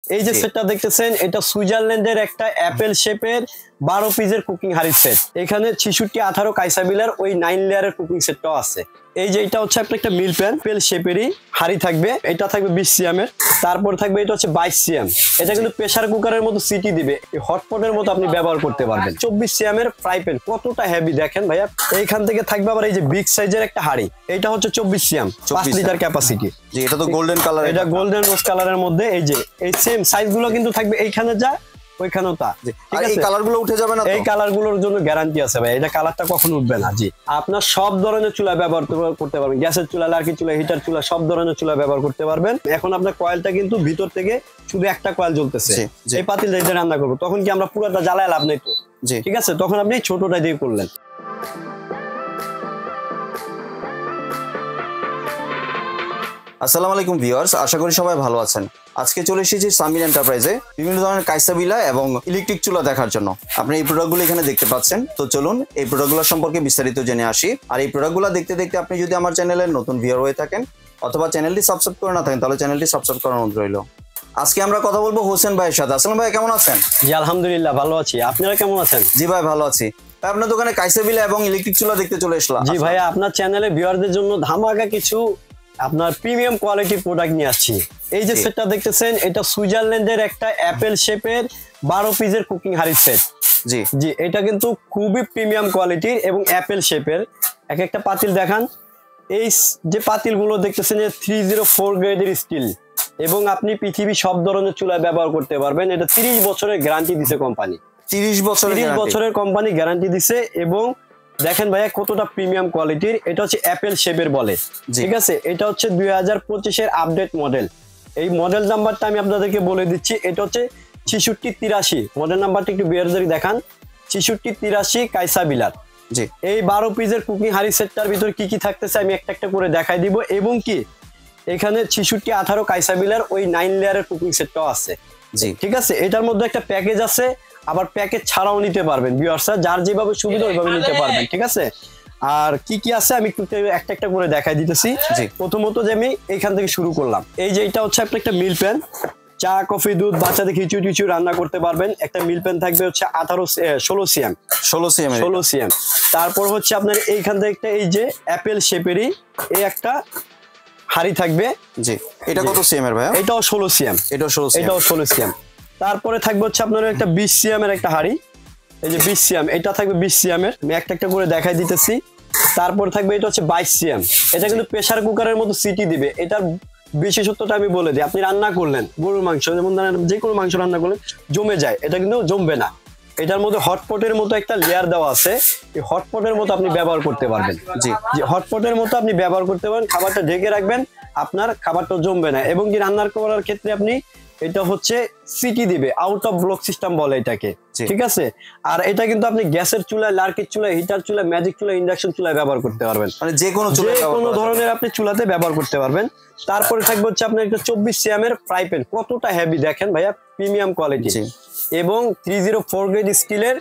এই যে সেটটা দেখতেছেন এটা সুইজারল্যান্ডের একটা অ্যাপেল শেপের 12 পিসের কুকিং হাড়ি সেট। এখানে 66-18 কাইসাবিলার ওই 9 লেয়ারের কুকিং সেটটাও আছে। এই যে এটা হচ্ছে একটা মিল প্যান পেল শেপেরই হাড়ি থাকবে, এটা থাকবে 20 সিএমের। তারপর থাকবে এটা হচ্ছে 22 সিএম। এটা কিন্তু প্রেসার কুকারের মতো সিটি দিবে, হটপটের মতো আপনি ব্যবহার করতে পারবেন। 24 সিএমের ফ্রাই প্যান, কতটা হেভি দেখেন ভাইয়া। এইখান থেকে থাকবে আবার এই যে বিগ সাইজের একটা হাড়ি, এটা হচ্ছে 24 সিএম, 5 লিটার ক্যাপাসিটি। জি, এটা তো গোল্ডেন কালার, এটা গোল্ডেন রোজ কালারের মধ্যে। এই যে এই সেম সাইজগুলো কিন্তু থাকবে এইখানে যা ওইখানেও তা। আর এই কালারগুলো উঠে যাবে না? এই কালারগুলোর জন্য গ্যারান্টি আছে ভাই, এটা কালারটা কখনো উঠবে না। জি, আপনার সব ধরনের চুলা ব্যবহার করতে পারবেন, গ্যাসের চুলা, লার্কি চুলা, হিটার চুলা, সব ধরনের চুলা ব্যবহার করতে পারবেন। এখন আপনার কয়েলটা কিন্তু ভিতর থেকে শুধু একটা কয়েল জ্বলতেছে। এই পাতিল দিয়ে রান্না করবো, তখন কি আমরা পুরোটা জ্বালায় লাভ নেই তো। ঠিক আছে, তখন আপনি ছোটটা দিয়ে করলেন। আসসালামু আলাইকুম ভিউয়ার্স, আশা করি সবাই ভালো আছেন। আজকে চলে এসেছি সামির এন্টারপ্রাইজে বিভিন্ন ধরনের কাইসাবিলা এবং ইলেকট্রিক চুলা দেখার জন্য। আপনি এই প্রোডাক্টগুলো এখানে দেখতে পাচ্ছেন। তো চলুন এই প্রোডাক্টগুলো সম্পর্কে বিস্তারিত জেনে আসি। আর এই প্রোডাক্টগুলো দেখতে দেখতে আপনি যদি আমার চ্যানেলের নতুন ভিউয়ার হয়ে থাকেন অথবা চ্যানেলটি সাবস্ক্রাইব করে না থাকেন, তাহলে চ্যানেলটি সাবস্ক্রাইব করার অনুরোধ রইল। আজকে আমরা কথা বলবো হোসেন ভাইয়ের সাথে। আসসালাম ভাই, কেমন আছেন? জি আলহামদুলিল্লাহ ভালো আছি, আপনারা কেমন আছেন? জি ভাই ভালো আছি। আপনার দোকানে কাইসাবিলা এবং ইলেকট্রিক চুলা দেখতে চলে আসলাম। জি ভাইয়া, আপনার চ্যানেলে ভিউয়ারদের জন্য ধামাকা কিছু আপনার প্রিমিয়াম কোয়ালিটি প্রোডাক্ট নিয়ে আসছি। এই যে সেটটা দেখতেছেন এটা সুইজারল্যান্ডের একটা অ্যাপেল শেপের 12 পিসের কুকিং হাড়ি সেট। জি জি, এটা কিন্তু খুবই প্রিমিয়াম কোয়ালিটির এবং অ্যাপেল শেপের। এক একটা পাতিল দেখান। এই যে পাতিলগুলো দেখতেছেন যে 304 গ্রেডের স্টিল, এবং আপনি পৃথিবীর সব ধরনের চুলায় ব্যবহার করতে পারবেন। এটা 30 বছরের গ্যারান্টি দিছে কোম্পানি। 30 বছরের কোম্পানি গ্যারান্টি দিছে। এবং দেখেন ভাইয়া কতটা প্রিমিয়াম কোয়ালিটির। এটা হচ্ছে অ্যাপেল শেপের বলে, ঠিক আছে। এটা হচ্ছে 2025-এর আপডেট মডেল। এই মডেল নাম্বারটা আমি আপনাদেরকে বলে দিচ্ছি। এটা হচ্ছে 6683 মডেল নাম্বারটা একটু বেয়ারজারি দেখান। 6683 কাইসাবিলার। জি, এই 12 পিসের কুকিং হাড়ি সেটটার ভিতর কি কি থাকতেছে আমি একটা একটা করে দেখাই দিব। এবং কি এখানে 66-18 কাইসাবিলার ওই 9 লেয়ারের কুকিং সেটটাও আছে। জি ঠিক আছে, এটার মধ্যে একটা প্যাকেজ আছে, আবার প্যাকেজ ছাড়াও নিতে পারবেন। ভিউয়ার্সরা যার যেভাবে সুবিধা ওইভাবে নিতে পারবেন, ঠিক আছে। আর কি কি আছে আমি একটু একটা একটা করে দেখাই দিতেছি। প্রথমত যে আমি এইখান থেকে শুরু করলাম। এই যে এটা হচ্ছে একটা মিল প্যান, চা কফি দুধ বাচ্চাদের খিচুড়ি টিচুড়ি রান্না করতে পারবেন। একটা মিল প্যান থাকবে হচ্ছে 16 সিএম। 16 সিএম। তারপর হচ্ছে আপনার এইখান থেকে একটা এই যে অ্যাপেল শেপেরই এই একটা হাড়ি থাকবে। জি, এটা কত সিএম এর ভাই? এটাও 16 সিএম। এটাও 16 সিএম। তারপরে থাকবে হচ্ছে আপনার একটা 20 সিএম এর একটা হাড়ি। এই যে 20 সিএম, এটা থাকবে 20 সিএম এর। আমি একটা একটা করে দেখাই দিতেছি। তারপর থাকবে এটা হচ্ছে 22 সিএম। এটা কিন্তু প্রেসার কুকারের মতো সিটি দিবে। এটার বিশেষত্বটা আমি বলে দিই। আপনি রান্না করলেন গরুর মাংস, যেমন যে কোনো মাংস রান্না করলেন জমে যায়, এটা কিন্তু জমবে না। এটার মধ্যে হটপটের মতো একটা লেয়ার দেওয়া আছে। এই হটপটের মতো আপনি ব্যবহার করতে পারবেন। জি, হটপটের মতো আপনি ব্যবহার করতে পারেন। খাবারটা ঢেকে রাখবেন, আপনার খাবারটা জমবে না। এবং কি রান্নার করার ক্ষেত্রে আপনি এটা হচ্ছে সিটি দিবে, আউট অফ ব্লক সিস্টেম বলে এটাকে, ঠিক আছে। আর এটা কিন্তু আপনি গ্যাসের চুলায়, লার্কির চুলায়, হিটার চুলায়, ম্যাজিক চুলায়, ইন্ডাকশন চুলায় ব্যবহার করতে পারবেন। মানে যে কোনো ধরনের আপনি চুলাতে ব্যবহার করতে পারবেন। তারপরে থাকবে হচ্ছে আপনার একটা 24 সিএম এর ফ্রাই প্যান, কতটা হেভি দেখেন ভাইয়া, প্রিমিয়াম কোয়ালিটি। এবং 304 গ্রেড স্টিলের।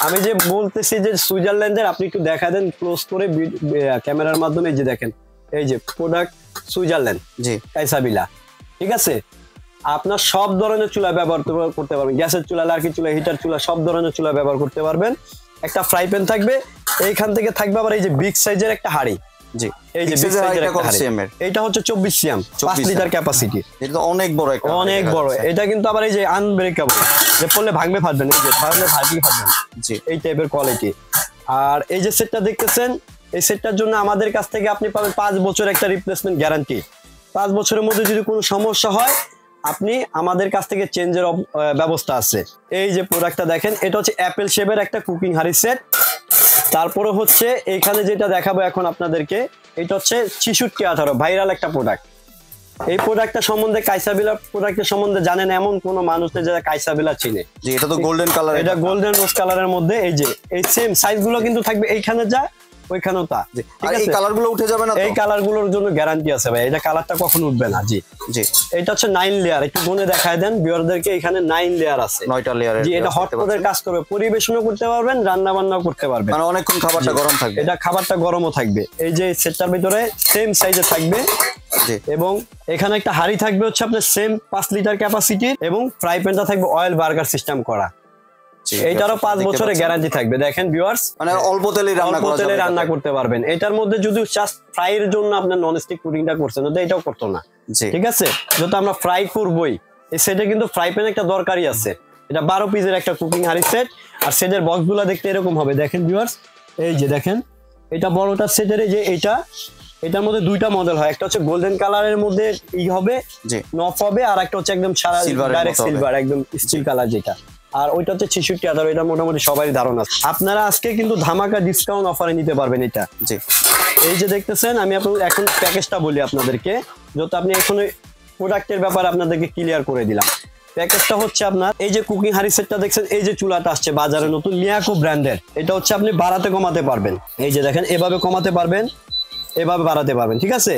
আমি যে বলতেছি যে সুইজারল্যান্ডের, আপনি একটু দেখা দেন ক্লোজ করে ক্যামেরার মাধ্যমে। যে দেখেন এই যে প্রোডাক্ট সুইজারল্যান্ড, জি কাইসাবিলা, ঠিক আছে। আপনার সব ধরনের চুলা ব্যবহার করতে পারবেন, গ্যাসের চুলা, লার্কি চুলা, হিটার চুলা, সব ধরনের চুলা ব্যবহার করতে পারবেন। একটা ফ্রাই প্যান থাকবে। এইখান থেকে থাকবে আবার এই যে বিগ সাইজের একটা হাড়ি। জি, এই যে বিগ সাইজের একটা হাড়ি, এটা হচ্ছে 24 সিএম, 5 লিটার ক্যাপাসিটি। এটা অনেক বড়, অনেক বড়। এটা কিন্তু আবার এই যে আনব্রেকেবল, যে পড়লে ভাঙবে ফাটবে না, এই যে ভাঙলে ফাটবে না। জি, এই টাইপের কোয়ালিটি। আর এই যে সেটটা দেখতেছেন, এই সেটটার জন্য আমাদের কাছ থেকে আপনি পাবেন 5 বছর একটা রিপ্লেসমেন্ট গ্যারান্টি। 5 বছরের মধ্যে যদি কোনো সমস্যা হয় আপনি আমাদের কাছ থেকে চেঞ্জের ব্যবস্থা আছে। এই যে প্রোডাক্টটা দেখেন, এটা হচ্ছে অ্যাপেল শেপের একটা কুকিং হাড়ি সেট। তারপরে হচ্ছে এইখানে যেটা দেখাবো এখন আপনাদেরকে, এটা হচ্ছে 6618 ভাইরাল একটা প্রোডাক্ট। এই প্রোডাক্টটা সম্বন্ধে, কাইসাবিলা প্রোডাক্টের সম্বন্ধে জানেন এমন কোনো মানুষ নেই যারা কাইসাবিলা চিনে। এটা তো গোল্ডেন কালার, এটা গোল্ডেন রোজ কালারের মধ্যে। এই যে এই সেম সাইজগুলো কিন্তু থাকবে এইখানে যা ওইখানেও তা। আর এই কালারগুলো উঠে যাবে না? এই কালারগুলোর জন্য গ্যারান্টি আছে ভাই, এটা কালারটা কখনো উঠবে না। জি জি। এটা হচ্ছে 9 লেয়ার, একটু গুনে দেখায় দেন ভিউয়ারদেরকে। এখানে 9 লেয়ার আছে, 9টা লেয়ারের। জি এটা হটপটের কাজ করবে, পরিবেশনও করতে পারবেন, রান্না বান্নাও করতে পারবেন, মানে অনেকক্ষণ খাবারটা গরম থাকবে। এটা খাবারটা গরমও থাকবে। এই যে সেটটার ভিতরে সেম সাইজে থাকবে, এবং এখানে একটা হাড়ি থাকবে হচ্ছে আপনার সেম 5 লিটার ক্যাপাসিটির, এবং ফ্রাই প্যানটা থাকবে অয়েল বার্গার সিস্টেম করা। এইটারও 5 বছরের গ্যারান্টি থাকবে। দেখেন ভিউয়ার্স, মানে অল্প তেলে রান্না করতে পারবেন। এটার মধ্যে যদি জাস্ট ফ্রাই এর জন্য আপনার ননস্টিক কুকিংটা করছেন, তো এটাও করতো না। ঠিক আছে, যেহেতু আমরা ফ্রাই করবই, এই সেটে কিন্তু ফ্রাই প্যান একটা দরকারই আছে। এটা 12 পিসের একটা কুকিং হাড়ি সেট, আর সেটের বক্সগুলো দেখতে এরকম হবে। দেখেন ভিউয়ার্স, এই যে দেখেন, এটা বড়টা সেটের, যে এটার মধ্যে 2টা মডেল হয়, একটা হচ্ছে গোল্ডেন কালারের মধ্যে হবে নফ হবে, আর একটা হচ্ছে একদম সারা ডাইরেক্ট সিলভার, একদম স্টিল কালার যেটা, আর ওইটা হচ্ছে 66,000। এটা মোটামুটি সবারই ধারণা। আপনারা আজকে কিন্তু ধামাকা ডিসকাউন্ট অফারে নিতে পারবেন এটা। এই যে দেখতেছেন, আমি আপনাদের এখন প্যাকেজটা বলি আপনাদেরকে, যত আপনি এখন প্রোডাক্টের ব্যাপারে আপনাদেরকে ক্লিয়ার করে দিলাম। প্যাকেজটা হচ্ছে আপনার এই যে কুকিং হাড়ি সেটটা দেখছেন, এই যে চুলাটা আসছে বাজারে নতুন মিয়াকো ব্র্যান্ডের, এটা হচ্ছে আপনি বাড়াতে কমাতে পারবেন। এই যে দেখেন, এভাবে কমাতে পারবেন, এভাবে বাড়াতে পারবেন। ঠিক আছে,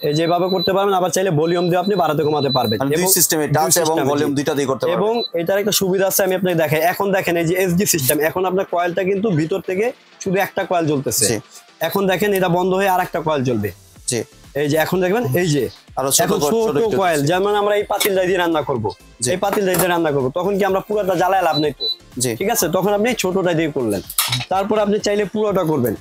এই যেভাবে করতে পারবেন, আবার চাইলে ভলিউম দিয়ে আপনি বাড়াতে কমাতে পারবেন, দুই সিস্টেমে টাচ এবং ভলিউম দুইটা দিয়ে করতে পারবেন। এবং এটার একটা সুবিধা আছে, আমি আপনাকে দেখাই। এখন দেখেন, এই যে এসডি সিস্টেম, এখন আপনার কয়েলটা কিন্তু ভিতর থেকে শুধু একটা কয়েল জ্বলতেছে। এখন দেখেন, এটা বন্ধ হয়ে আরেকটা কয়েল জ্বলবে। এই যে এখন দেখবেন, এই যে এখন ছোট কয়েল, যেমন আমরা এই পাতিলটা দিয়ে রান্না করব, এই পাতিলটা দিয়ে রান্না করব, তখন কি আমরা পুরোটা জ্বালায় লাভ নেই তো। ঠিক আছে, তখন আপনি ছোটটা দিয়ে করলেন, তারপর আপনি চাইলে পুরোটা করবেন।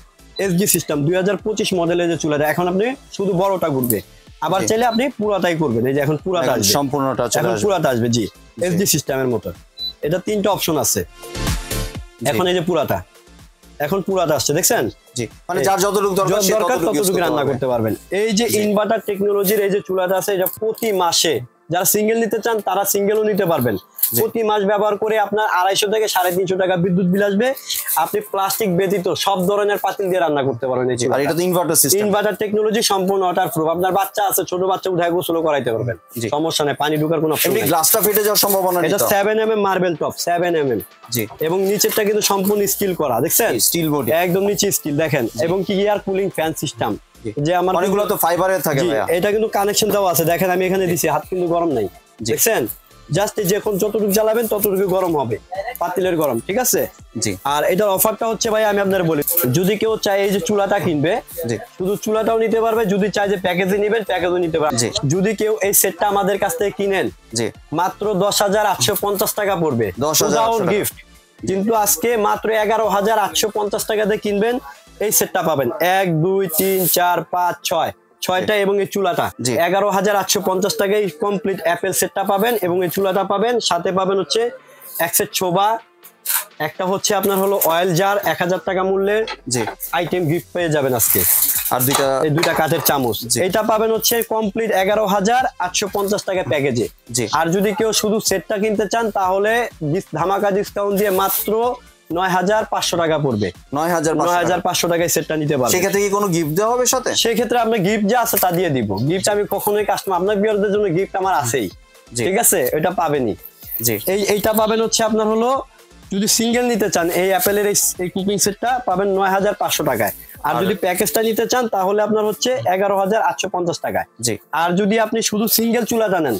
এসডি সিস্টেম 2025 মডেলের যে চুলাটা, এখন আপনি শুধু বড়টা করবে, আবার চাইলে আপনি পুরাটাই করবেন। এই যে এখন পুরাটা আসবে, সম্পূর্ণটা এখন পুরাটা আসবে। জি, এসডি সিস্টেমের মতো এটা 3টা অপশন আছে। এখন এই যে পুরাটা, এখন পুরাটা আসছে, দেখছেন? জি, মানে যার যতটুকু দরকার ততটুকু রান্না করতে পারবেন। এই যে ইনভার্টার টেকনোলজির এই যে চুলাটা আছে, এটা প্রতি মাসে যারা সিঙ্গেল নিতে চান তারা সিঙ্গেলও নিতে পারবেন। প্রতি মাস ব্যবহার করে আপনার 250 থেকে 350 টাকা বিদ্যুৎ বিল আসবে। আপনি প্লাস্টিক ব্যতীত সব ধরনের পাতিল দিয়ে রান্না করতে পারবেন। আর এটা তো ইনভার্টার সিস্টেম, ইনভার্টার টেকনোলজি, সম্পূর্ণ ওয়াটার প্রুফ। আপনার বাচ্চা আছে, ছোট বাচ্চা উঠায় গোসল করাইতে পারবেন, সমস্যা নেই, পানি ঢোকার কোনো অপশন নেই। গ্লাসটা ফেটে যাওয়ার সম্ভাবনা নেই। এটা 7mm মার্বেল টপ, 7mm। জি, এবং নিচেরটা কিন্তু সম্পূর্ণ স্টিল করা, দেখছেন? স্টিল বডি, একদম নিচে স্টিল দেখেন। এবং কি এয়ার কুলিং ফ্যান সিস্টেম, যে আমার অনেকগুলো তো ফাইবারের থাকে ভাইয়া। এটা কিন্তু কানেকশন দেওয়া আছে, দেখেন আমি এখানে দিছি, হাত কিন্তু গরম নাই, দেখছেন? জাস্ট যখন যতটুকু জ্বালাবেন ততটুকু গরম হবে, পাতিলের গরম। ঠিক আছে, জি। আর এটার অফারটা হচ্ছে ভাই, আমি আপনাদের বলি, যদি কেউ চায় এই যে চুলাটা কিনবে, শুধু চুলাটাও নিতে পারবে, যদি চায় যে প্যাকেজে নেবেন প্যাকেজও নিতে পারবে। যদি কেউ এই সেটটা আমাদের কাছ থেকে কিনেন, মাত্র 10,850 টাকা পড়বে, 10,000 গিফট। কিন্তু আজকে মাত্র 11,850 টাকা দিয়ে কিনবেন, এই সেটটা পাবেন 1 2 3 4 5 6টা, এবং এই চুলাটা 11,850 টাকায় কমপ্লিট অ্যাপেল সেটটা পাবেন, এবং এই চুলাটা পাবেন, সাথে পাবেন হচ্ছে এক সেট ছোবা, একটা হচ্ছে আপনার হলো অয়েল জার, 1000 টাকা মূল্যের আইটেম গিফট পেয়ে যাবেন আজকে, আর দুইটা কাঠের চামচ। এটা পাবেন হচ্ছে কমপ্লিট 11,850 টাকা প্যাকেজে। আর যদি কেউ শুধু সেটটা কিনতে চান, তাহলে ধামাকা ডিসকাউন্ট দিয়ে মাত্র 9,500 টাকা পড়বে। 9,500 টাকায় সেটটা নিতে পারবেন। সেক্ষেত্রে কি কোনো গিফট দেওয়া হবে সাথে? সেক্ষেত্রে আপনার গিফট যা আছে তা দিয়ে দিব। গিফট আমি কখনোই কাস্টমার, আপনার ভিউয়ারদের জন্য গিফট আমার আছেই। ঠিক আছে, এটা পাবেনই। এইটা পাবেন হচ্ছে আপনার হলো, যদি সিঙ্গেল নিতে চান এই অ্যাপেলের এই কুকিং সেটটা পাবেন 9,500 টাকায়। আর যদি প্যাকেজটা নিতে চান তাহলে আপনার হচ্ছে 11,850 টাকায়। আর যদি আপনি শুধু সিঙ্গেল চুলাটা নেন,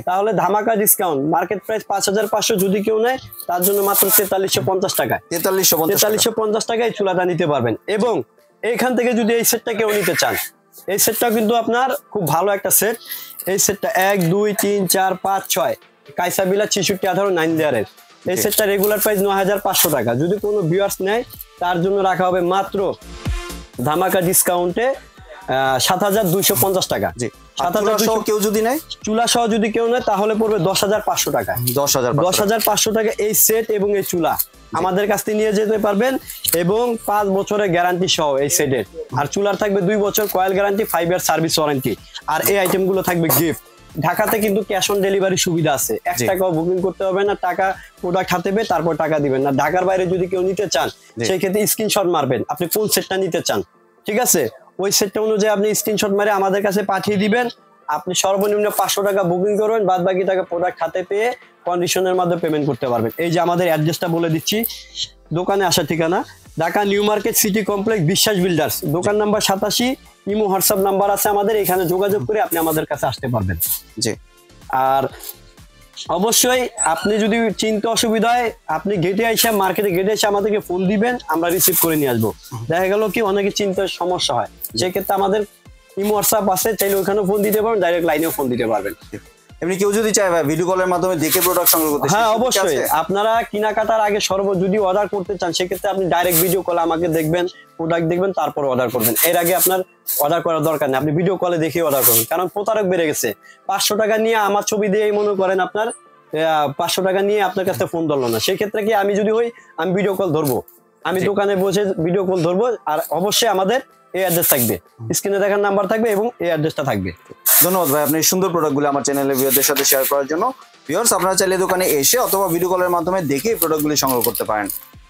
তাহলে ধামাকা ডিসকাউন্ট, মার্কেট প্রাইস 5,500, যদি কেউ নেয় তার জন্য মাত্র 4350 টাকায়, 4350 টাকায় চুলাটা নিতে পারবেন। এবং এইখান থেকে যদি এই সেটটা কেউ নিতে চান, এই সেটটা কিন্তু আপনার খুব ভালো একটা সেট। এই সেটটা 1 2 3 4 5 6 কাইসাবিলা 6618 9 লেয়ারের। এই সেটটা রেগুলার প্রাইস 9,500 টাকা। যদি কোনো ভিউয়ার্স নেয় তার জন্য রাখা হবে মাত্র ধামাকা ডিসকাউন্টে 7,250 টাকা। 7,200 কেউ যদি নেয়, চুলা সহ যদি কেউ নেয় তাহলে পড়বে 10,500 টাকা। 10,500 টাকা এই সেট এবং এই চুলা আমাদের কাছ থেকে নিয়ে যেতে পারবেন, এবং 5 বছরের গ্যারান্টি সহ এই সেটের। আর চুলার থাকবে 2 বছর coil guarantee, 5 year service warranty. আর এই আইটেমগুলো থাকবে গিফট। ঢাকাতে কিন্তু ক্যাশ অন ডেলিভারি সুবিধা আছে, 1 টাকাও বুকিং করতে হবে না, টাকা প্রোডাক্ট হাতে পেয়ে তারপর টাকা দিবেন না। ঢাকার বাইরে যদি কেউ নিতে চান, সেই ক্ষেত্রে স্ক্রিনশট মারবেন আপনি কোন সেটটা নিতে চান। ঠিক আছে, ওই সেটটা অনুযায়ী আপনি স্ক্রিনশট মারে আমাদের কাছে পাঠিয়ে দিবেন। আপনি সর্বনিম্ন 500 টাকা বুকিং করবেন, বাদ বাকি টাকা প্রোডাক্ট হাতে পেয়ে কন্ডিশনের মাধ্যমে পেমেন্ট করতে পারবেন। এই যে আমাদের অ্যাড্রেসটা বলে দিচ্ছি, দোকানে আসার ঠিকানা Dhaka new market city complex বিশ্বাস বিল্ডার্স, দোকান নাম্বার 87, ইমো হোয়াটসঅ্যাপ নাম্বার আছে আমাদের, এখানে যোগাযোগ করে আপনি আমাদের কাছে আসতে পারবেন। জি। আর অবশ্যই আপনি যদি চিন্তা অসুবিধা হয় আপনি গেটে এসে মার্কেটে গেটে এসে আমাদেরকে ফোন দিবেন, আমরা রিসিভ করে নিয়ে আসবো। দেখা গেল কি অনেকে চিন্তার সমস্যা হয়, সেক্ষেত্রে আমাদের ইমো হোয়াটসঅ্যাপ আছে, চাইলে ওখানেও ফোন দিতে পারবেন, ডাইরেক্ট লাইনেও ফোন দিতে পারবেন। এমনি কেউ যদি চায় ভাই ভিডিও কলের মাধ্যমে দেখে প্রোডাক্ট সংগ্রহ করতে, হ্যাঁ অবশ্যই। আপনারা কেনাকাটার আগে যদি অর্ডার করতে চান সেক্ষেত্রে আপনি ডাইরেক্ট ভিডিও কলে আমাকে দেখবেন, প্রোডাক্ট দেখবেন, তারপর অর্ডার করবেন। এর আগে আপনার অর্ডার করার দরকার নেই, আপনি ভিডিও কলে দেখে অর্ডার করবেন। কারণ প্রতারক বেড়ে গেছে, 500 টাকা নিয়ে আমার ছবি দিয়ে মনে করেন আপনার 500 টাকা নিয়ে আপনার কাছে ফোন ধরলো না, সেই ক্ষেত্রে কি আমি যদি হই আমি ভিডিও কল ধরবো, আমি দোকানে বসে ভিডিও কল ধরবো। আর অবশ্যই আমাদের এই অ্যাড্রেস থাকবে, স্ক্রিনে দেখার নাম্বার থাকবে এবং এই অ্যাড্রেসটা থাকবে। ধন্যবাদ ভাই আপনি সুন্দর প্রোডাক্টগুলো আমার চ্যানেলের ভিউয়ারদের সাথে শেয়ার করার জন্য। ভিউয়ার্স আপনারা চাইলে দোকানে এসে অথবা ভিডিও কলের মাধ্যমে দেখে এই প্রোডাক্টগুলি সংগ্রহ করতে পারেন।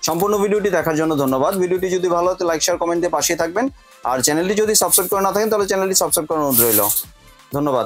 সম্পূর্ণ ভিডিওটি দেখার জন্য ধন্যবাদ। ভিডিওটি যদি ভালো হতো লাইক শেয়ার কমেন্টে পাশেই থাকবেন, আর চ্যানেলটি যদি সাবস্ক্রাইব করে না থাকেন তাহলে চ্যানেলটি সাবস্ক্রাইব করার অনুরোধ রইল। ধন্যবাদ।